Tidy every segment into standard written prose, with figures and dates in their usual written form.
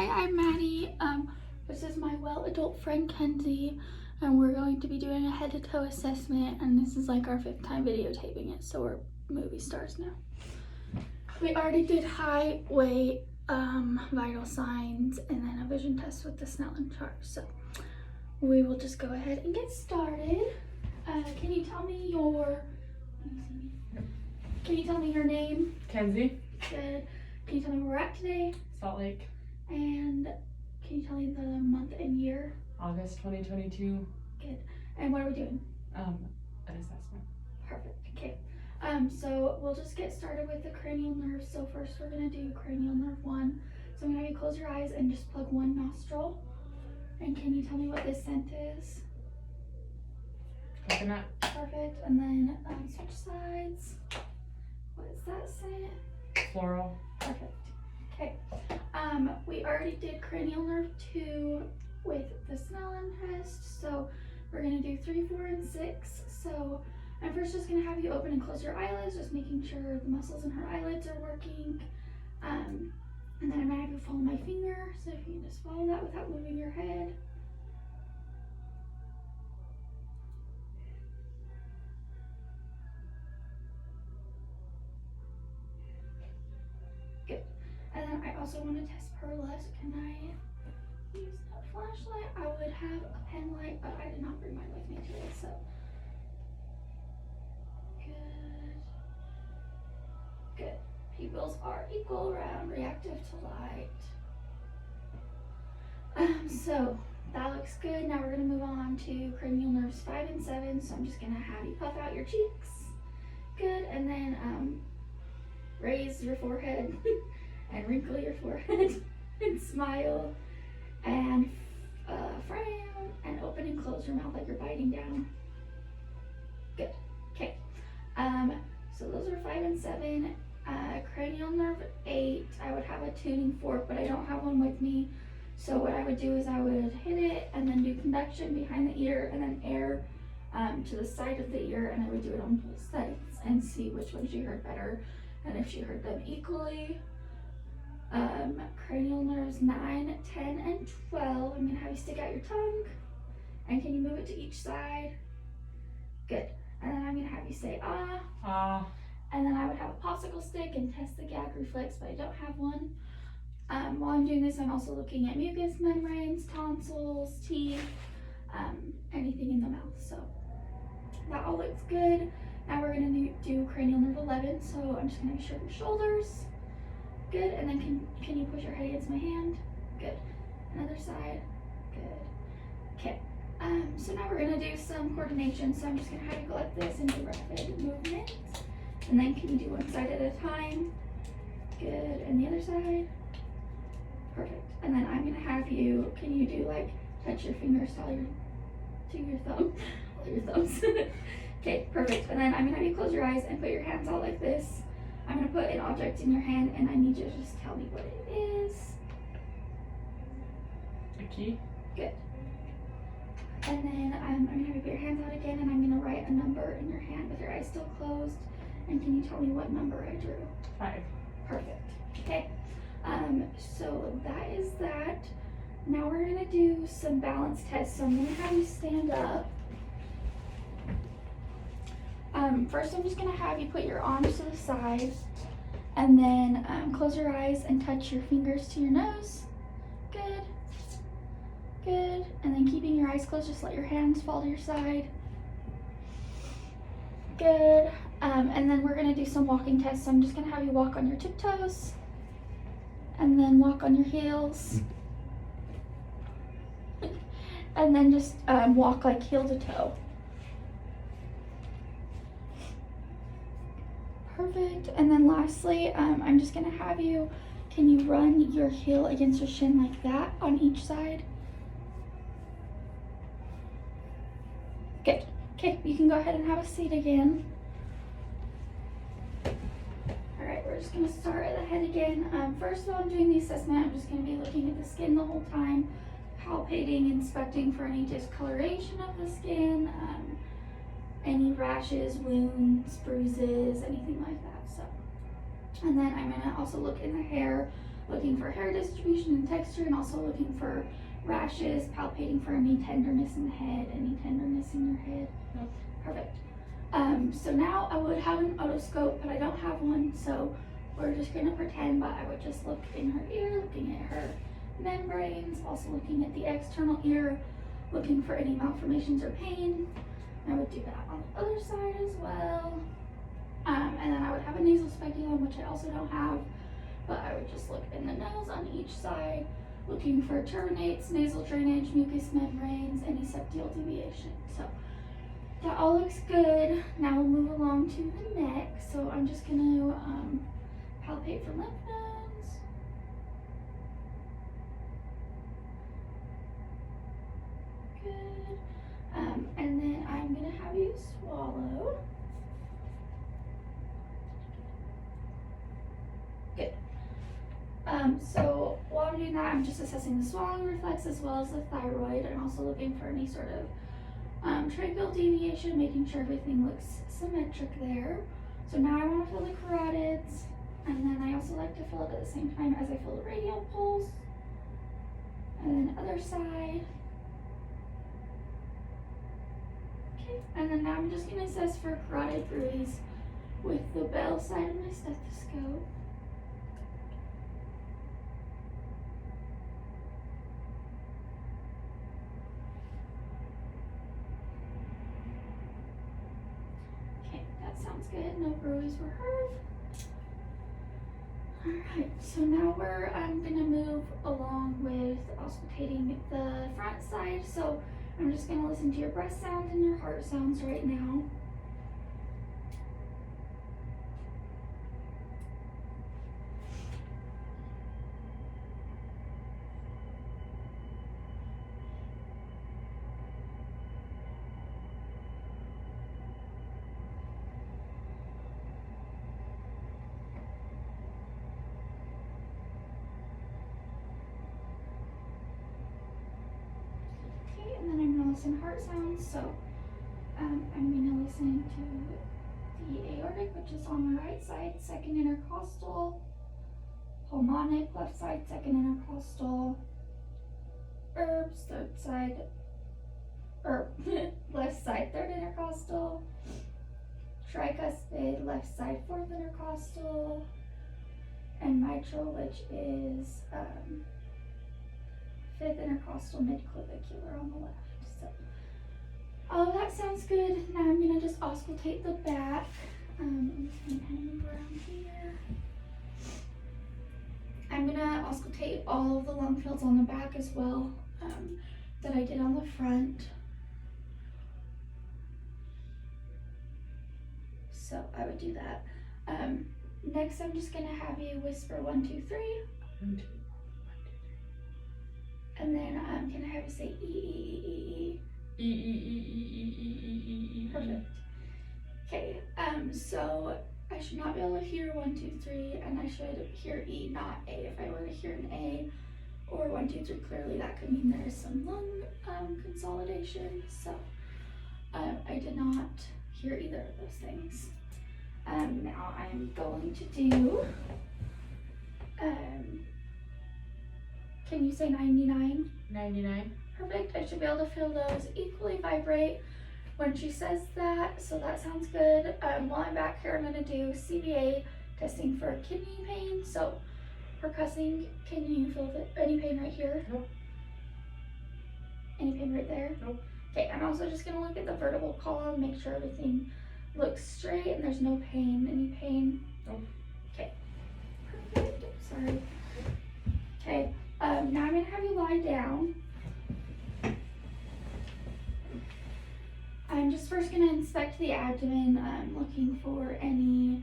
Hi, I'm Maddie. This is my well-adult friend Kenzie, and we're going to be doing a head-to-toe assessment, and this is like our 5th time videotaping it, so we're movie stars now. We already did height, weight, vital signs, and then a vision test with the Snellen chart, so we will just go ahead and get started. Can you tell me your name? Kenzie. Good. Can you tell me where we're at today? Salt Lake. And can you tell me the month and year? August 2022. Good. And what are we doing? An assessment. Perfect. Okay. So we'll just get started with the cranial nerves. So first we're gonna do cranial nerve 1. So I'm gonna have you close your eyes and just plug one nostril. And can you tell me what this scent is? Coconut. Perfect. And then switch sides. What is that scent? Floral. Perfect. Okay. We already did cranial nerve 2 with the Snellen test, so we're gonna do 3, 4, and 6. So I'm first just gonna have you open and close your eyelids, just making sure the muscles in her eyelids are working. And then I'm gonna have you follow my finger, so if you can just follow that without moving your head. Good. And then I also want to test her lust. Can I use a flashlight? I would have a pen light, but I did not bring mine with me today, so. Good. Good. Pupils are equal, round, reactive to light. So that looks good. Now we're gonna move on to cranial nerves 5 and 7. So I'm just gonna have you puff out your cheeks. Good, and then raise your forehead and wrinkle your forehead and smile and frown and open and close your mouth like you're biting down. Good. Okay. So those are 5 and 7. Cranial nerve 8, I would have a tuning fork, but I don't have one with me. So what I would do is I would hit it and then do conduction behind the ear and then air to the side of the ear, and I would do it on both sides and see which one she heard better and if she heard them equally. Cranial nerves 9, 10, and 12. I'm gonna have you stick out your tongue, and can you move it to each side? Good. And then I'm gonna have you say ah. Ah. And then I would have a popsicle stick and test the gag reflex, but I don't have one. While I'm doing this, I'm also looking at mucous membranes, tonsils, teeth, anything in the mouth. So that all looks good. Now we're gonna do cranial nerve 11. So I'm just gonna be sure of your shoulders. Good. And then can you push your head against my hand? Good. Another side. Good. Okay. So now we're gonna do some coordination. So I'm just gonna have you go like this and do rapid movements. And then can you do one side at a time? Good. And the other side. Perfect. And then I'm gonna have you, can you do like touch your fingers to your thumb? All your thumbs. Okay, perfect. And then I'm gonna have you close your eyes and put your hands out like this. I'm gonna put an object in your hand and I need you to just tell me what it is. A key. Good. And then I'm gonna have you put your hands out again, and I'm gonna write a number in your hand with your eyes still closed. And can you tell me what number I drew? 5. Perfect. Okay. So that is that. Now we're gonna do some balance tests. So I'm gonna have you stand up. First I'm just gonna have you put your arms to the side, and then close your eyes and touch your fingers to your nose. Good. Good. And then keeping your eyes closed, just let your hands fall to your side. Good. And then we're gonna do some walking tests. So I'm just gonna have you walk on your tiptoes, and then walk on your heels, and then just walk like heel to toe. Perfect. And then lastly, I'm just gonna have you, can you run your heel against your shin like that on each side? Good. Okay, you can go ahead and have a seat again. All right, we're just gonna start at the head again. First while I'm doing the assessment, I'm just gonna be looking at the skin the whole time, palpating, inspecting for any discoloration of the skin, any rashes, wounds, bruises, anything like that. So, and then I'm gonna also look in the hair looking for hair distribution and texture, and also looking for rashes, palpating for any tenderness in the head, any tenderness in your head. Nope. Perfect. So now I would have an otoscope, but I don't have one, so we're just gonna pretend, but I would just look in her ear, looking at her membranes, also looking at the external ear, looking for any malformations or pain. I would do that on the other side as well. And then I would have a nasal speculum, which I also don't have, but I would just look in the nose on each side, looking for turbinates, nasal drainage, mucous membranes, any septal deviation. So that all looks good. Now we'll move along to the neck. So I'm just gonna palpate for lymph nodes. Good. And then I'm gonna have you swallow. Good. So while I'm doing that, I'm just assessing the swallowing reflex as well as the thyroid, and also looking for any sort of tracheal deviation, making sure everything looks symmetric there. So now I want to fill the carotids, and then I also like to fill it at the same time as I fill the radial pulse. And then other side. Okay, and then now I'm just going to assess for carotid bruise with the bell side of my stethoscope. Sounds good, no bruise were heard. Alright, so now we're gonna move along with auscultating the front side. So I'm just gonna listen to your breath sounds and your heart sounds right now. Listen heart sounds, so I'm going to listen to the aortic, which is on the right side, second intercostal, pulmonic, left side, second intercostal, herbs, third side, or left side, third intercostal, tricuspid, left side, fourth intercostal, and mitral, which is fifth intercostal midclavicular on the left. So all of that sounds good. Now I'm gonna just auscultate the back. I'm just gonna kind of move around here. I'm gonna auscultate all of the lung fields on the back as well that I did on the front. So I would do that. Next, I'm just gonna have you whisper 1, 2, 3. 1, 2. And then I'm gonna have you say E. Perfect. Okay, so I should not be able to hear 1, 2, 3, and I should hear E, not A. If I were to hear an A or 1, 2, 3, clearly that could mean there is some lung consolidation. So I did not hear either of those things. Now I'm going to do, can you say 99? 99. Perfect. I should be able to feel those equally vibrate when she says that, so that sounds good. While I'm back here, I'm going to do CBA testing for kidney pain. So percussing, can you feel any pain right here? Nope. Any pain right there? Nope. Okay, I'm also just going to look at the vertebral column, make sure everything looks straight and there's no pain. Any pain? Nope. Okay. Perfect. Sorry. Okay. Now I'm going to have you lie down. I'm just first going to inspect the abdomen, looking for any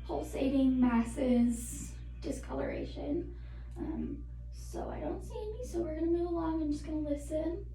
pulsating masses, discoloration. So I don't see any, so we're going to move along. I'm just going to listen.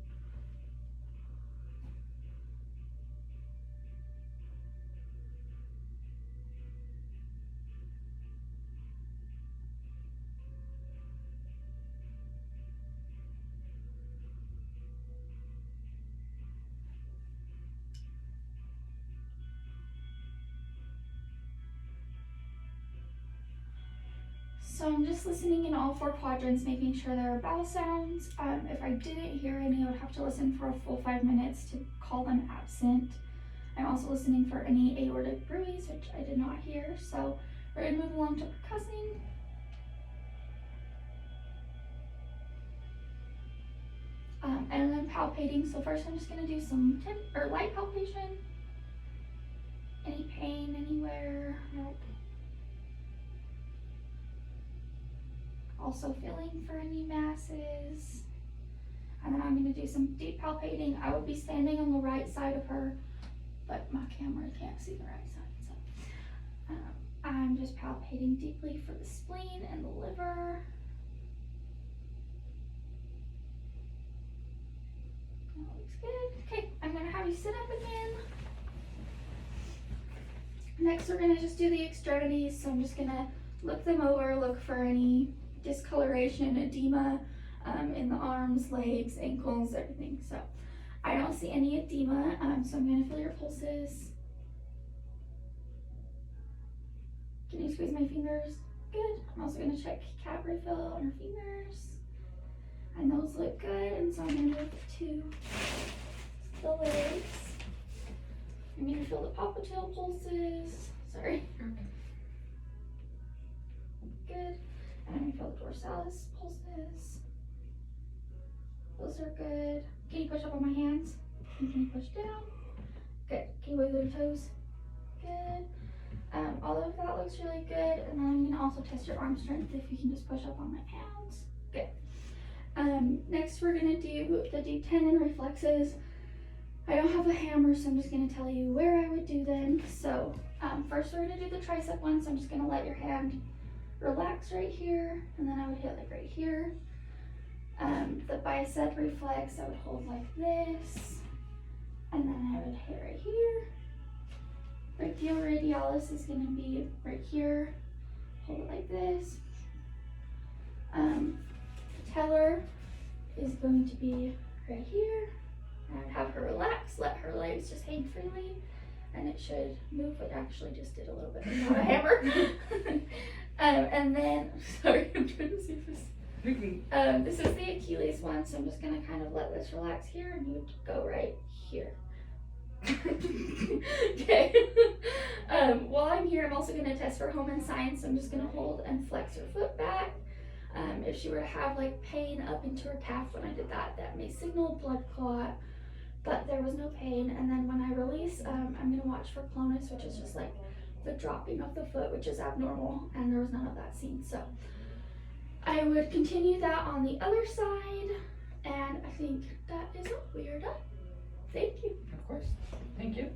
So I'm just listening in all 4 quadrants, making sure there are bowel sounds. If I didn't hear any, I would have to listen for a full 5 minutes to call them absent. I'm also listening for any aortic bruits, which I did not hear. So we're gonna move along to percussing. And then palpating. So first I'm just gonna do some light palpation. Any pain anywhere? Nope. Also feeling for any masses. And then I'm gonna do some deep palpating. I would be standing on the right side of her, but my camera can't see the right side. So I'm just palpating deeply for the spleen and the liver. That looks good. Okay, I'm gonna have you sit up again. Next, we're gonna just do the extremities. So I'm just gonna look them over, look for any discoloration, edema in the arms, legs, ankles, everything. So I don't see any edema, so I'm gonna feel your pulses. Can you squeeze my fingers? Good. I'm also gonna check cap refill on her fingers. And those look good, and so I'm gonna move to the legs. I'm gonna feel the popliteal pulses. Sorry. Good. And I'm gonna feel the dorsalis pulses. Those are good. Can you push up on my hands? And can you push down? Good. Can you wiggle your toes? Good. All of that looks really good. And then I'm gonna also test your arm strength if you can just push up on my hands. Good. Next we're gonna do the deep tendon reflexes. I don't have a hammer, so I'm just gonna tell you where I would do them. So first we're gonna do the tricep one. So I'm just gonna let your hand relax right here, and then I would hit like right here. The bicep reflex, I would hold like this, and then I would hit right here. Brachioradialis is going to be right here. Hold it like this. Patellar is going to be right here. I would have her relax, let her legs just hang freely, and it should move. It actually just did a little bit without a hammer. And then, sorry, I'm trying to see if this. This is the Achilles one, so I'm just gonna kind of let this relax here, and you would go right here. Okay. While I'm here, I'm also gonna test for home and science. So I'm just gonna hold and flex her foot back. If she were to have like pain up into her calf when I did that, that may signal blood clot, but there was no pain. And then when I release, I'm gonna watch for clonus, which is just like the dropping of the foot, which is abnormal, and there was none of that seen. So I would continue that on the other side, and I think that is all. We are done. Thank you. Of course. Thank you.